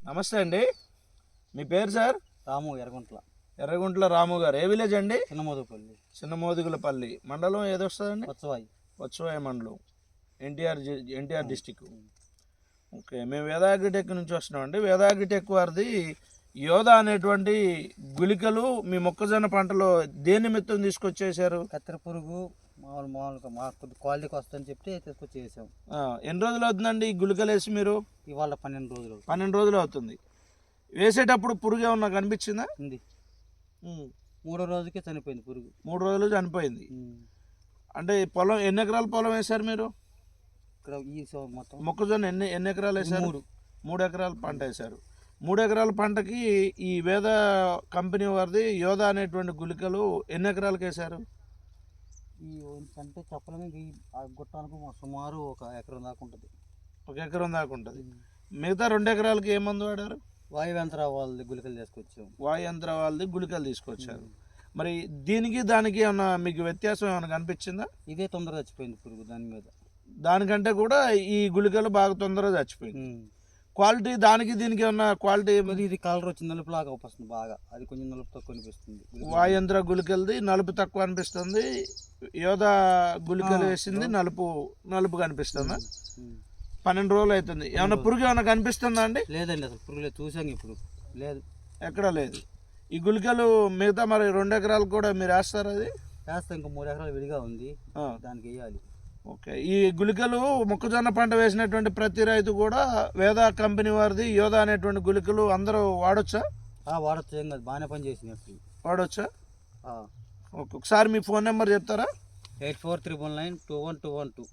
నమస్తే అండి. మీ పేరు సార్? రాము ఎర్రగుంట్ల. ఎర్రగుంట్ల రాము గారు. ఏ విలేజ్ అండి? చిన్నమోదుపల్లి. చిన్నమోదుగులపల్లి మండలం ఏదొస్తుందండి? కొత్తవాయి. వచ్చవాయి మండలం, ఎన్టీఆర్ డిస్టిక్. ఓకే, మేము వేద అగ్రిటెక్ నుంచి వస్తున్నామండి. వేద అగ్రిటెక్ వారిది యోధ అనేటువంటి గుళికలు మీ మొక్కజొన్న పంటలో దేని నిమిత్తం తీసుకొచ్చేసారు? కత్తెర పురుగు మామూలుగా మాకు కొద్ది క్వాలిటీకి వస్తుందని చెప్పి తీసుకొచ్చి వేసాం. ఎన్ని రోజులు అవుతుందండి ఈ గుళికలు వేసి మీరు? ఇవాళ 12 రోజులు. 12 రోజులు అవుతుంది. వేసేటప్పుడు పురుగు ఏమన్నా కనిపించిందా? ఉంది. 3వ రోజుకే చనిపోయింది పురుగు. 3 రోజులు చనిపోయింది. అంటే ఈ పొలం ఎన్ని ఎకరాల పొలం వేశారు మీరు? ఇక్కడ ఈ మొత్తం మొక్కజొన్న ఎన్ని ఎకరాలు వేశారు? 3 ఎకరాల పంట వేశారు. 3 ఎకరాల పంటకి ఈ వేద కంపెనీ వారిది యోధ అనేటువంటి గుళికలు ఎన్ని ఎకరాలకు వేశారు? ఈ అంటే చెప్పలేము. ఆ గుట్టానికి సుమారు 1 ఎకరం దాకా ఉంటుంది. 1 ఎకరం దాకా ఉంటుంది. మిగతా 2 ఎకరాలకి ఏ మందు వాడారు? వాయుయంత్ర వాళ్ళది గుళికలు తీసుకొచ్చాం. వాయుయంత్ర వాళ్ళది గుళికలు తీసుకొచ్చారు. మరి దీనికి దానికి ఏమన్నా మీకు వ్యత్యాసం ఏమైనా కనిపించిందా? ఇదే తొందరగా చచ్చిపోయింది పురుగు దాని మీద. దానికంటే కూడా ఈ గుళికలు బాగా తొందరగా చచ్చిపోయింది. క్వాలిటీ దానికి దీనికి ఏమన్నా క్వాలిటీ? ఇది కలర్ వచ్చి నలుపులాగా వస్తుంది బాగా. అది కొంచెం నలుపు తక్కువ అనిపిస్తుంది. వాయంత్ర గుళికలది నలుపు తక్కువ అనిపిస్తుంది. యోధ గుళికలు వేసింది నలుపు కనిపిస్తుందా? 12 రోజులు అవుతుంది. ఏమన్నా పురుగు ఏమన్నా కనిపిస్తుందా అండి? లేదండి, అసలు పురుగు లేదు. చూసాం ఇప్పుడు లేదు, ఎక్కడ లేదు. ఈ గుళికలు మిగతా మరి 2 ఎకరాలు కూడా మీరు వేస్తారు? అది వేస్తాం. ఇంకా 3 ఎకరాలు విడిగా ఉంది, దానికి వేయాలి. ఓకే, ఈ గుళికలు మొక్కజొన్న పంట వేసినటువంటి ప్రతి రైతు కూడా వేద కంపెనీ వారిది యోధ అనేటువంటి గుళికలు అందరూ వాడొచ్చా? వాడచ్చు. ఏం కాదు, బాగానే పని చేసినట్టు వాడొచ్చా? ఒకసారి మీ ఫోన్ నెంబర్ చెప్తారా? 8439921212.